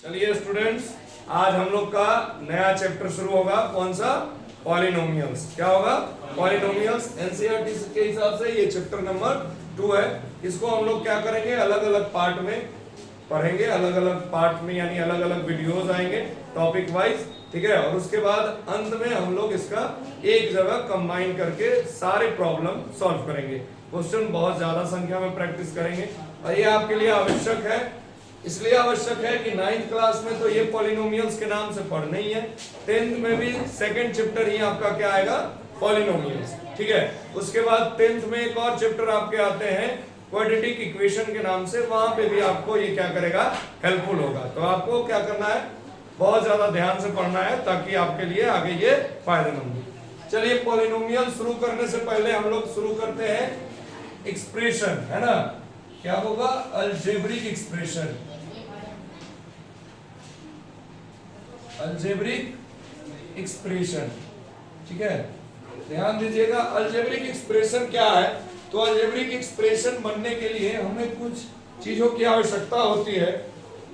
चलिए स्टूडेंट्स, आज हम लोग का नया चैप्टर शुरू होगा। कौन सा? पॉलिनोमियल्स। क्या होगा? पॉलिनोमियल्स। एनसीईआरटी के हिसाब से ये चैप्टर नंबर 2 है। इसको हम लोग क्या करेंगे, अलग अलग पार्ट में पढ़ेंगे, अलग अलग पार्ट में यानी अलग अलग वीडियोस आएंगे टॉपिक वाइज, ठीक है। और उसके बाद अंत में हम लोग इसका एक जगह कंबाइन करके सारे प्रॉब्लम सॉल्व करेंगे। क्वेश्चन बहुत ज्यादा संख्या में प्रैक्टिस करेंगे और ये आपके लिए आवश्यक है। इसलिए आवश्यक है कि 9th क्लास में तो ये पॉलिनोमियल्स के नाम से पढ़ना ही है, 10th में भी सेकंड चैप्टर ही आपका क्या आएगा, पॉलिनोमियल्स, ठीक है। उसके बाद 10th में एक और चैप्टर आपके आते हैं क्वाड्रेटिक इक्वेशन के नाम से, वहां पे भी आपको ये क्या करेगा, हेल्पफुल होगा। तो आपको क्या करना है, बहुत ज्यादा ध्यान से पढ़ना है ताकि आपके लिए आगे ये फायदेमंद हो। चलिए, पॉलिनोमियल शुरू करने से पहले हम लोग शुरू करते हैं एक्सप्रेशन, है ना। क्या होगा? Algebraic expression. अलजेब्रिक एक्सप्रेशन, ठीक है। ध्यान दीजिएगा, अलजेब्रिक एक्सप्रेशन क्या है। तो अलजेब्रिक एक्सप्रेशन बनने के लिए हमें कुछ चीजों की आवश्यकता होती है,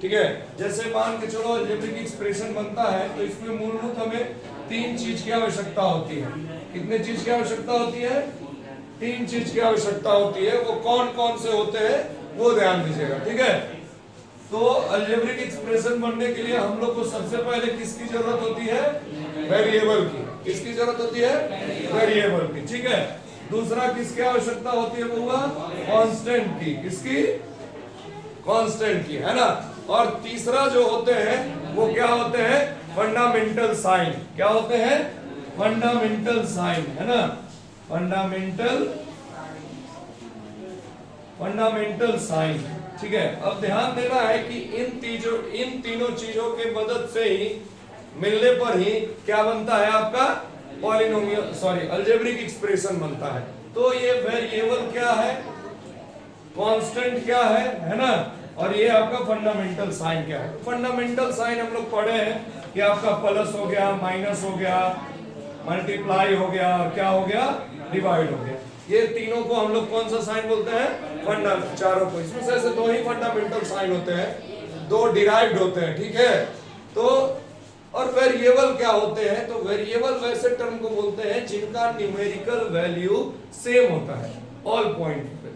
ठीक है। जैसे मान के चलो अलजेब्रिक एक्सप्रेशन बनता है तो इसमें मूलभूत हमें 3 चीज की आवश्यकता होती है। कितने चीज की आवश्यकता होती है? 3 चीज की आवश्यकता होती है। वो कौन कौन से होते हैं वो ध्यान दीजिएगा, ठीक है। तो अलजेब्रिक एक्सप्रेशन बनने के लिए हम लोग को सबसे पहले किसकी जरूरत होती है? वेरिएबल की। किसकी जरूरत होती है? वेरिएबल की, ठीक है। दूसरा किसकी आवश्यकता होती है? वो कांस्टेंट की। किसकी? कांस्टेंट की, है ना। और तीसरा जो होते हैं वो क्या होते हैं? Fundamental sign. क्या होते हैं? फंडामेंटल साइन, है ना। फंडामेंटल साइन, ठीक है। अब ध्यान देना है कि इन तीनों चीजों के मदद से ही, मिलने पर ही क्या बनता है आपका पॉलिनोमियल अलजेब्रिक एक्सप्रेशन बनता है। तो ये वेरिएबल क्या है, कांस्टेंट क्या है ना, और ये आपका फंडामेंटल साइन क्या है। फंडामेंटल साइन हम लोग पढ़े हैं कि आपका प्लस हो गया, माइनस हो गया, मल्टीप्लाई हो गया और क्या हो गया, डिवाइड हो गया। ये तीनों को हम लोग कौन सा साइन बोलते हैं? चारों को। इसमें से ऐसे 2 ही फंडामेंटल साइन होते हैं, 2 डिराइव्ड होते हैं, ठीक है। तो और वेरिएबल क्या होते हैं? तो वेरिएबल वैसे टर्म को बोलते हैं जिनका न्यूमेरिकल वैल्यू सेम होता है ऑल पॉइंट पे।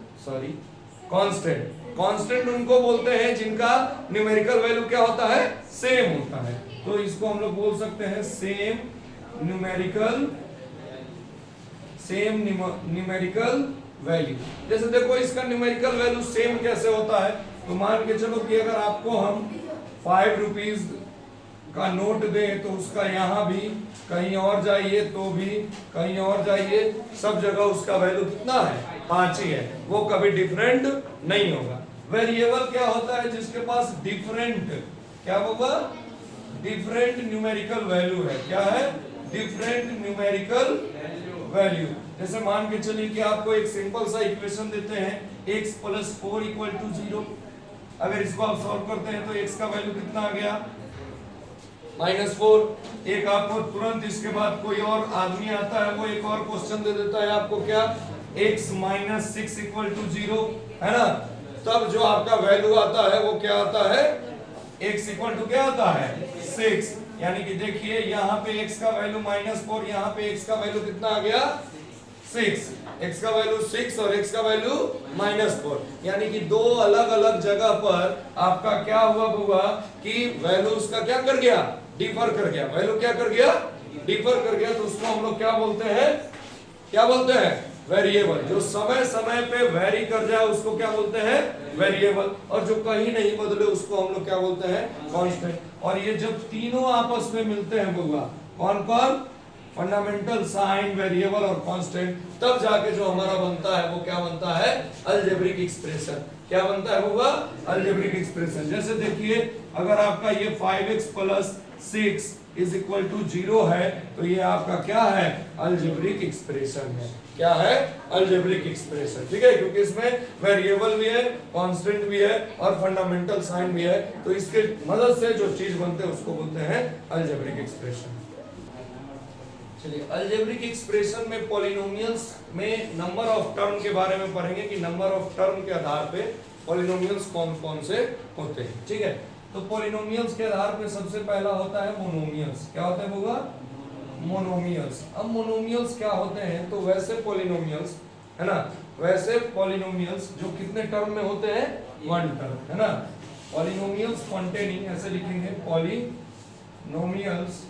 कांस्टेंट उनको बोलते हैं जिनका न्यूमेरिकल वैल्यू क्या होता है, सेम होता है। तो इसको हम लोग बोल सकते हैं सेम न्यूमेरिकल वैल्यू। जैसे देखो, इसका न्यूमेरिकल वैल्यू सेम कैसे होता है। तो मान के चलो कि अगर आपको हम 5 रुपीज का नोट दे तो उसका यहाँ भी, कहीं और जाइए तो भी, कहीं और जाइए, सब जगह उसका वैल्यू कितना है? 5 ही है, वो कभी डिफरेंट नहीं होगा। वेरिएबल क्या होता है? जिसके पास डिफरेंट, क्या होगा, डिफरेंट न्यूमेरिकल वैल्यू है। क्या है? Different numerical value. जैसे मान के चलिए कि आपको एक सिंपल सा इक्वेशन देते हैं x + 4 = 0। अगर इसको आप सॉल्व करते हैं तो x का वैल्यू कितना आ गया, -4। एक आपको तुरंत इसके बाद कोई और आदमी आता है, वो एक और क्वेश्चन दे देता है आपको, क्या, x - 6 = 0, है ना। तब जो आपका वैल्यू आता है वो क्या आता है, x = क्या आता है, 6। यानी कि देखिए यहाँ पे x का वैल्यू -4, यहाँ पे x का वैल्यू कितना आ गया, 6। x का वैल्यू 6 और x का वैल्यू -4, यानी कि 2 अलग अलग जगह पर आपका क्या हुआ कि वैल्यू उसका क्या कर गया, डिफर कर गया। वैल्यू क्या कर गया, डिफर कर गया। तो उसको हम लोग क्या बोलते हैं, वेरिएबल। जो समय समय पे वेरी कर जाए उसको क्या बोलते हैं, वेरिएबल। और जो कहीं नहीं बदले उसको हम लोग क्या बोलते हैं, कांस्टेंट। और ये जब तीनों आपस में मिलते हैं बउआ, कौन कौन, फंडामेंटल साइन, वेरिएबल और कांस्टेंट, तब जाके जो हमारा बनता है वो क्या बनता है, अलजेब्रिक एक्सप्रेशन। क्या बनता है बउआ, अलजेब्रिक एक्सप्रेशन। जैसे देखिए, अगर आपका ये 5x + 6 = 0 है तो ये आपका क्या है, अलजेब्रिक एक्सप्रेशन है। क्या है, अलजेब्रिक एक्सप्रेशन, ठीक है। क्योंकि इसमें वेरिएबल भी है, कांस्टेंट भी है और फंडामेंटल साइन भी है। तो इसके मदद से जो चीज बनते हैं उसको बोलते हैं अलजेब्रिक एक्सप्रेशन। चलिए, अलजेब्रिक एक्सप्रेशन में पॉलिनोमियल्स में नंबर ऑफ टर्म के बारे में पढ़ेंगे कि नंबर ऑफ टर्म के आधार पे पॉलिनोमियल्स कौन कौन से होते हैं, ठीक है। तो पॉलिनोमियल्स के आधार पे सबसे पहला होता है मोनोमियल्स। क्या होता है होगा? मोनोमियल्स। अब मोनोमियल्स क्या होते हैं? तो वैसे पॉलिनोमियल्स है ना, वैसे पॉलिनोमियल्स जो कितने टर्म में होते हैं? वन टर्म, है ना। पॉलिनोमियल्स कंटेनिंग, ऐसे लिखेंगे, polynomials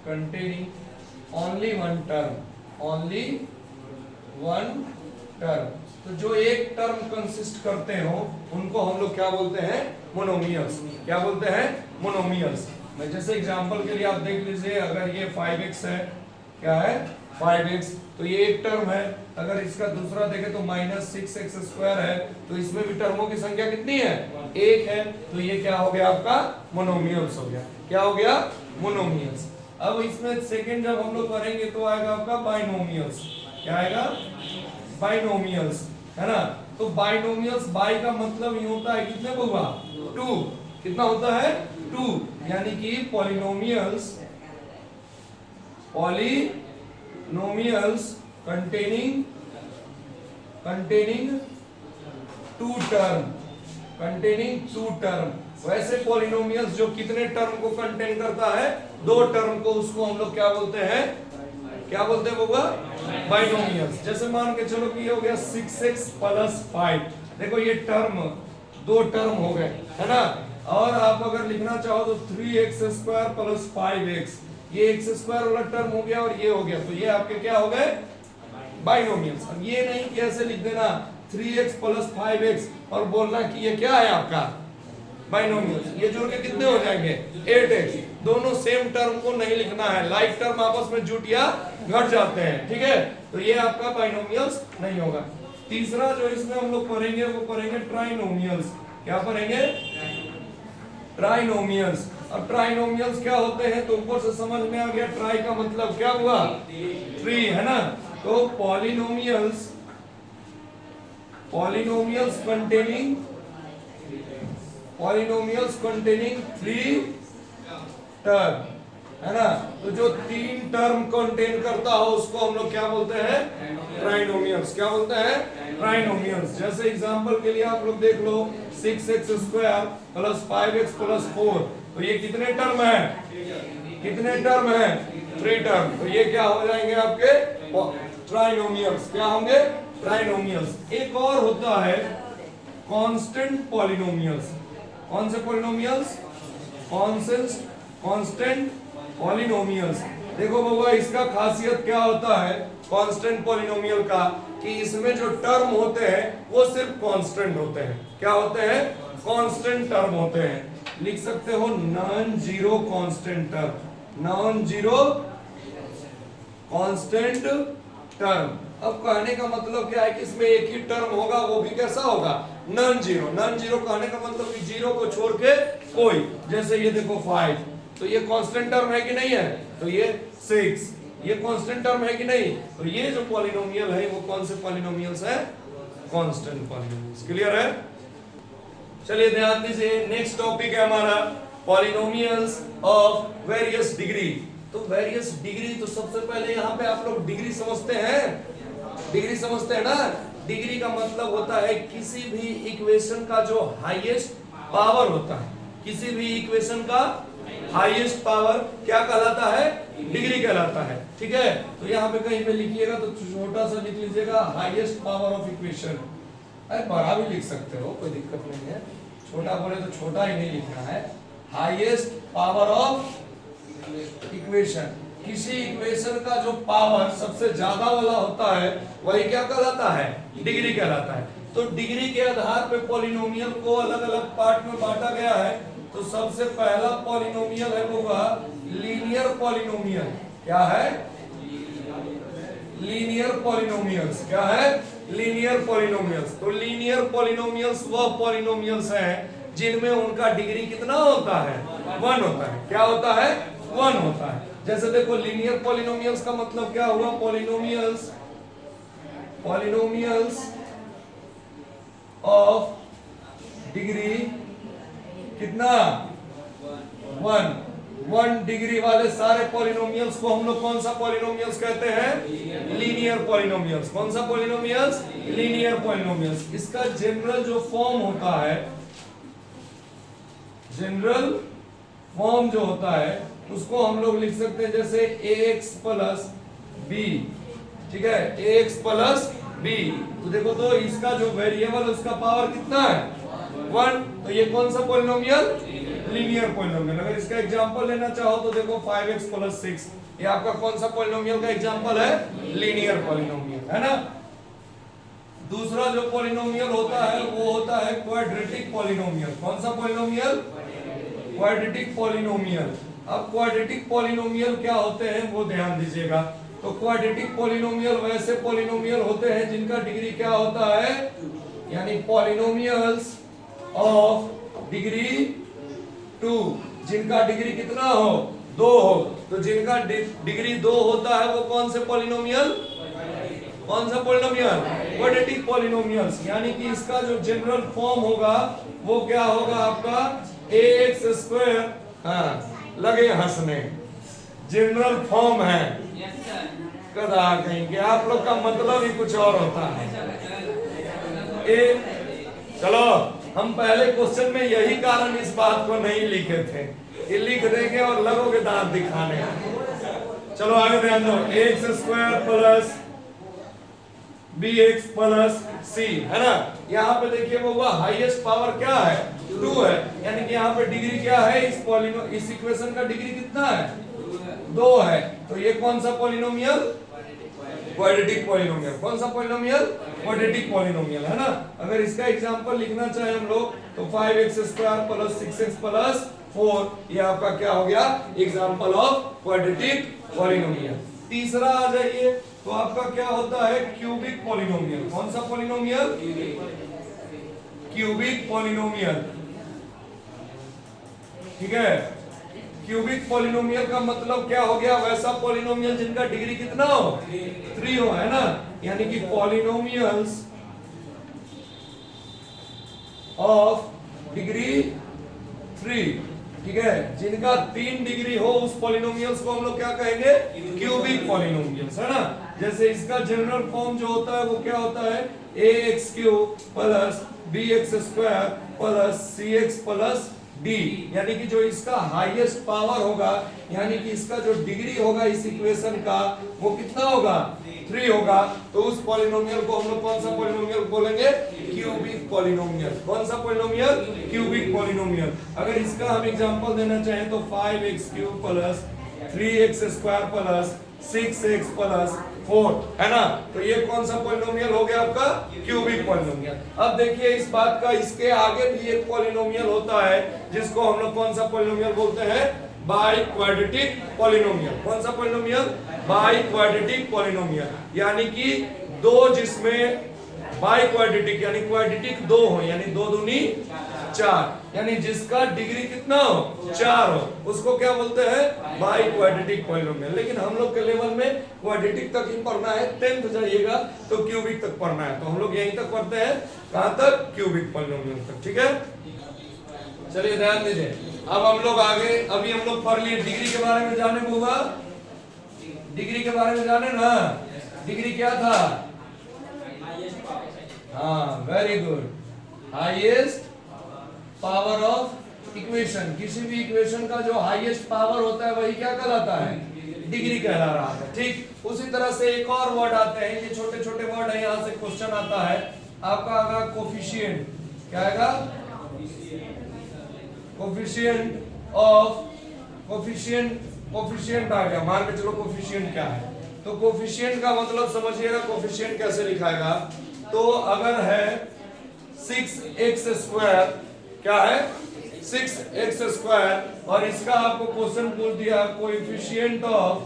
containing only one term, only one term. तो जो एक टर्म कंसिस्ट करते हो उनको हम लोग क्या बोलते हैं? मोनोमियल्स। क्या बोलते हैं? मोनोमियल्स। मैं जैसे एग्जांपल के लिए आप देख लीजिए, अगर ये 5x है, क्या है? 5x, तो ये एक टर्म है। अगर इसका दूसरा देखें तो -6x² है, तो इसमें भी टर्मों की संख्या कितनी है? एक है। तो ये क्या हो गया आपका? मोनोमियल्स हो गया। क्या हो गया? मोनोमियल्स। अब इसमें सेकंड जब हम लोग करेंगे तो आएगा आपका बाइनोमियल्स। क्या आएगा? बाइनोमियल्स, है ना। तो बाइनोमियल्स, बाई का मतलब ये होता है कितने होगा? 2। कितना होता है? 2। यानी कि पॉलिनोमियल्स कंटेनिंग टू टर्म। वैसे पॉलिनोमियल्स जो कितने टर्म को कंटेन करता है? 2 टर्म को, उसको हम लोग क्या बोलते हैं? क्या बोलते हैं होगा? बाइनोमियल्स। जैसे मान के चलो कि ये हो गया 6x + 5। देखो ये टर्म 2 टर्म हो गए, है ना। और आप अगर लिखना चाहो तो 3x² + 5x, ये x² वाला टर्म हो गया और ये हो गया, तो ये आपके क्या हो गए? बाइनोमियल्स। अब ये नहीं कि ऐसे लिख देना 3x + 5x और बोलना कि ये क्या है आपका? बाइनोमियल्स। ये जोड़ के कितने हो जाएंगे? 8x। दोनों सेम टर्म को नहीं लिखना है, लाइक टर्म आपस में जुट या घट जाते हैं, ठीक है। तो ये आपका बाइनोमियल्स नहीं होगा। तीसरा जो इसमें हम लोग पढ़ेंगे वो पढ़ेंगे ट्राइनोमियल्स। क्या पढ़ेंगे? ट्राइनोमियल्स। अब ट्राइनोमियल्स क्या होते हैं? तो ऊपर से समझ में आ गया, ट्राई का मतलब क्या हुआ? 3, है ना। तो पॉलिनोमियल्स कंटेनिंग 3 टर्म, है ना। तो जो 3 टर्म कंटेन करता हो उसको हम लोग क्या बोलते हैं? ट्राइनोमियल्स। क्या बोलते हैं? ट्राइनोमियल्स। जैसे एग्जांपल के लिए आप लोग देख लो, 6x² + 5x + 4, तो ये कितने टर्म है? कितने टर्म है? 3 टर्म। तो ये क्या हो जाएंगे आपके? ट्राइनोमियल्स। क्या होंगे? ट्राइनोमियल्स। एक और होता है कांस्टेंट पॉलिनोमियल्स। कौन से पॉलिनोमियल्स? Constant polynomials. देखो बाबा, इसका खासियत क्या होता है कांस्टेंट पॉलिनोमियल का? कि इसमें जो टर्म होते हैं वो सिर्फ कांस्टेंट होते हैं। क्या होते हैं? कांस्टेंट टर्म होते हैं। लिख सकते हो non zero constant term, non zero constant term. अब कहने का मतलब क्या है कि इसमें एक ही टर्म होगा, वो भी कैसा होगा? Non zero. नॉन जीरो कहने का मतलब कि जीरो को छोड़ के कोई, जैसे ये देखो 5, तो ये कांस्टेंट टर्म है कि नहीं है? तो ये 6, ये कांस्टेंट टर्म है कि नहीं? तो ये जो पॉलिनोमियल है वो कौन से पॉलिनोमियल्स है? Constant polynomials. क्लियर है? चलिए ध्यान दीजिए, नेक्स्ट टॉपिक है हमारा पॉलिनोमियल्स ऑफ वेरियस डिग्री। तो वेरियस डिग्री, तो सबसे पहले यहाँ पे आप लोग डिग्री समझते हैं? डिग्री समझते हैं ना। डिग्री का मतलब होता है किसी भी इक्वेशन का जो हाईएस्ट पावर होता है, किसी भी इक्वेशन का हाईएस्ट पावर क्या कहलाता है? डिग्री कहलाता है, ठीक है। तो यहाँ पे कहीं पे लिखिएगा तो छोटा सा लिख लीजिएगा, हाईएस्ट पावर ऑफ इक्वेशन। अरे बड़ा भी लिख सकते हो, कोई दिक्कत नहीं है। छोटा बोले तो छोटा ही नहीं लिखना है। हाईएस्ट पावर ऑफ इक्वेशन, किसी इक्वेशन का जो पावर सबसे ज्यादा वाला होता है वही क्या कहलाता है? डिग्री कहलाता है। तो डिग्री के आधार पे पॉलिनोमियल को अलग अलग पार्ट में बांटा गया है। तो सबसे पहला पॉलिनोमियल है वो लीनियर पॉलिनोमियल। क्या है? Linear polynomials. क्या है? Linear polynomials. तो लीनियर पॉलिनोमियल्स वह पॉलिनोमियल्स हैं जिनमें उनका डिग्री कितना होता है? 1 होता है। क्या होता है? 1 होता है। जैसे देखो लीनियर पॉलिनोमियल्स का मतलब क्या हुआ? पॉलिनोमियल्स ऑफ डिग्री कितना? 1। 1 डिग्री वाले सारे पॉलिनोमियल्स को हम लोग कौन सा पॉलिनोमियल्स कहते हैं? Linear polynomials. कौन सा पॉलिनोमियल्स? Linear polynomials. इसका जनरल जो फॉर्म होता है, जनरल फॉर्म जो होता है उसको हम लोग लिख सकते हैं जैसे ax प्लस b, ठीक है, ax प्लस b। तो देखो तो इसका जो वेरिएबल उसका पावर कितना है? 1। तो ये कौन सा पॉलिनोमियल? Linear polynomial. अगर इसका एग्जांपल लेना चाहो तो देखो 5x प्लस 6, ये आपका कौन सा पॉलिनोमियल का एग्जांपल है? लीनियर पॉलिनोमियल, है ना। दूसरा जो पॉलिनोमियल होता है वो होता है क्वाड्रेटिक पॉलिनोमियल। कौन सा पॉलिनोमियल? Quadratic polynomial. अब क्वाड्रेटिक पॉलिनोमियल क्या होते हैं वो ध्यान दीजिएगा। तो क्वाड्रेटिक पॉलिनोमियल वैसे पॉलिनोमियल होते हैं जिनका डिग्री क्या होता है, यानी पॉलिनोमियल्स ऑफ डिग्री 2, जिनका डिग्री कितना हो? 2 हो। तो जिनका डिग्री 2 होता है वो कौन से पॉलिनोमियल? कौन सा पॉलिनोमियल? Quadratic polynomials. यानी कि इसका जो जनरल फॉर्म होगा वो क्या होगा आपका? ax स्क्वायर, हाँ लगे हंसने, जनरल फॉर्म है। कदा कहीं कि आप लोग का मतलब ही कुछ और होता है। चलो हम पहले क्वेश्चन में यही कारण इस बात को नहीं लिखे थे, ये लिख देंगे और लगोगे दांत दिखाने। चलो आगे ध्यान दो, x square plus bx plus c, है ना। यहाँ पे देखिए वो हाईएस्ट पावर क्या है? 2 है, यानी कि यहाँ पे डिग्री क्या है? इस इक्वेशन का डिग्री कितना है? 2 है। तो ये कौन सा पॉलिनोमियल? Quadratic polynomial. कौन सा पॉलिनोमियल? क्वाड्रेटिक पॉलिनोमियल, है ना। अगर इसका एग्जांपल लिखना चाहे हम लोग तो 5x square plus 6x plus 4, ये आपका क्या हो गया? Example of quadratic polynomial. तीसरा आ जाइए तो आपका क्या होता है? Cubic polynomial. कौन सा पॉलिनोमियल? क्यूबिक पॉलिनोमियल, ठीक है। क्यूबिक पॉलिनोमियल का मतलब क्या हो गया? वैसा पॉलिनोमियल जिनका डिग्री कितना हो? 3 हो, है ना। यानी कि पॉलिनोमियल्स ऑफ डिग्री 3, ठीक है, जिनका 3 डिग्री हो उस पॉलिनोमियल्स को हम लोग क्या कहेंगे? क्यूबिक पॉलिनोमियल्स, है ना। जैसे इसका जनरल फॉर्म जो होता है वो क्या होता है? ax cube plus bx square plus cx plus d, यानी कि जो इसका हाईएस्ट पावर होगा, यानी कि इसका जो डिग्री होगा इस इक्वेशन का वो कितना होगा? 3 होगा। तो उस पॉलिनोमियल को हम लोग कौन सा पॉलिनोमियल बोलेंगे? Cubic polynomial. कौन सा पॉलिनोमियल? Cubic polynomial. अगर इसका हम एग्जांपल देना चाहें तो 5x cube plus 3x square plus 6x plus 4, है ना। तो ये कौन सा पॉलिनोमियल हो गया आपका? Cubic polynomial. अब देखिए इस बात का, इसके आगे भी एक पॉलिनोमियल होता है जिसको हम लोग कौन सा पॉलिनोमियल बोलते हैं? By quadratic polynomial. कौन सा पॉलिनोमियल? By quadratic polynomial. यानी कि 2 जिसमें बाई क्वाड्रेटिक यानी क्वाड्रेटिक 2 हो, यानी 2 दूनी 4, यानी जिसका डिग्री कितना हो? 4 हो, उसको क्या बोलते हैं? By quadratic polynomial. लेकिन हम लोग के लेवल में क्वाड्रेटिक तक ही पढ़ना है, 10th जाइएगा तो क्यूबिक तक पढ़ना है, तो हम लोग यहीं तक पढ़ते हैं। कहां तक? क्यूबिक पॉलिनोमियल तक, ठीक है। चलिए ध्यान दीजिए, अब हम लोग आगे, अभी हम लोग पढ़ लिए डिग्री के बारे में जाने को होगा। डिग्री के बारे में जाने ना, डिग्री क्या था? हाँ very good, highest power of equation. किसी भी इक्वेशन का जो हाईएस्ट पावर होता है वही क्या कहलाता है? डिग्री कहला रहा है, ठीक। उसी तरह से एक और वर्ड आते हैं, ये छोटे छोटे वर्ड है, यहाँ से क्वेश्चन आता है आपका आगा कोफिशिएंट। क्या आएगा? कोफिशिएंट ऑफ, कोफिशिएंट आ गया, मान के चलो कोफिशिएंट क्या है। तो कोफिशिएंट का मतलब समझिएगा, कोफिशिएंट कैसे लिखाएगा। तो अगर है 6x स्क्वायर, क्या है? 6x स्क्वायर, और इसका आपको क्वेश्चन पूछ दिया कोएफिशिएंट ऑफ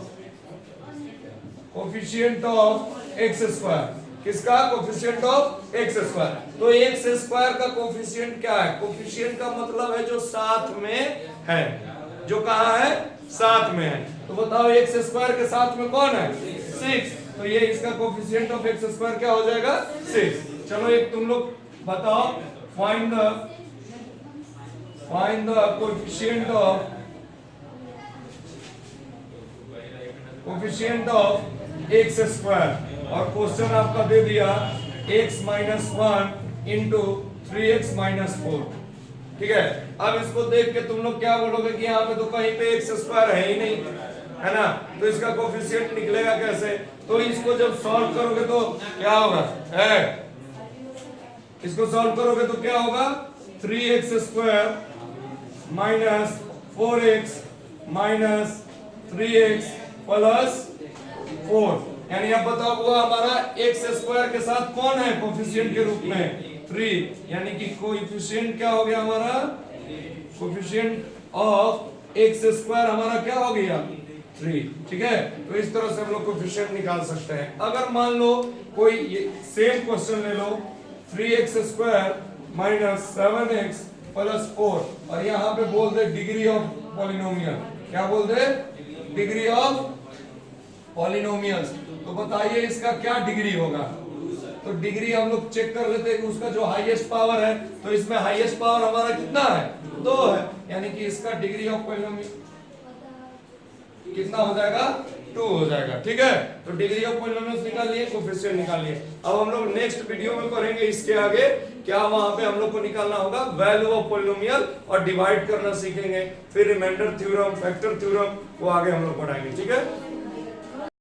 x स्क्वायर। किसका? Coefficient of x square. तो x स्क्वायर का कोएफिशिएंट क्या है? कोएफिशिएंट का मतलब है जो साथ में है, जो कहां है? साथ में है। तो बताओ x स्क्वायर के साथ में कौन है? 6। तो ये इसका कोएफिशिएंट ऑफ x स्क्वायर क्या हो जाएगा? 6। चलो एक तुम लोग बताओ, find the coefficient of coefficient of x square और क्वेश्चन आपका दे दिया x minus 1 into 3x minus 4। ठीक है, अब इसको देख के तुम लोग क्या बोलोगे कि यहाँ पे तो कहीं पे एक्स स्क्वायर है ही नहीं, है ना, तो इसका कोफिशिएंट निकलेगा कैसे? तो इसको जब सॉल्व करोगे तो क्या होगा, इसको सॉल्व करोगे तो क्या होगा, 3x square minus 4x minus 3x plus 4, यानी अब बताओ वो हमारा x स्क्वायर के साथ कौन है कोफिशिएंट के रूप में, 3, यानी कि कोएफिशिएंट क्या हो गया हमारा, कोएफिशिएंट ऑफ x स्क्वायर हमारा क्या हो गया, 3। ठीक है, तो इस तरह से हम लोग कोएफिशिएंट निकाल सकते हैं। अगर मान लो कोई सेम क्वेश्चन ले लो, 3x square minus 7x plus 4 और यहाँ पे बोल दे डिग्री ऑफ पॉलिनोमियल, क्या बोल दे, डिग्री ऑफ पॉलिनोमियल्स, तो बताइए इसका क्या डिग्री होगा? तो डिग्री हम लोग चेक कर लेते हैं कि उसका जो हाईएस्ट पावर है, तो इसमें हाईएस्ट पावर हमारा कितना है, 2 है, यानी कि इसका डिग्री ऑफ पॉलिनोमियल कितना हो जाएगा, 2 हो जाएगा। ठीक है, तो डिग्री ऑफ पॉलिनोमियल्स निकाल लिए, कोएफिशिएंट निकाल लिए। अब हम लोग नेक्स्ट वीडियो में करेंगे इसके आगे क्या, वहां पे हम लोग को निकालना होगा वैल्यू ऑफ पॉलिनोमियल और डिवाइड करना सीखेंगे, फिर रिमाइंडर थ्योरम, फैक्टर थ्योरम, वो आगे हम लोग पढ़ाएंगे। ठीक है।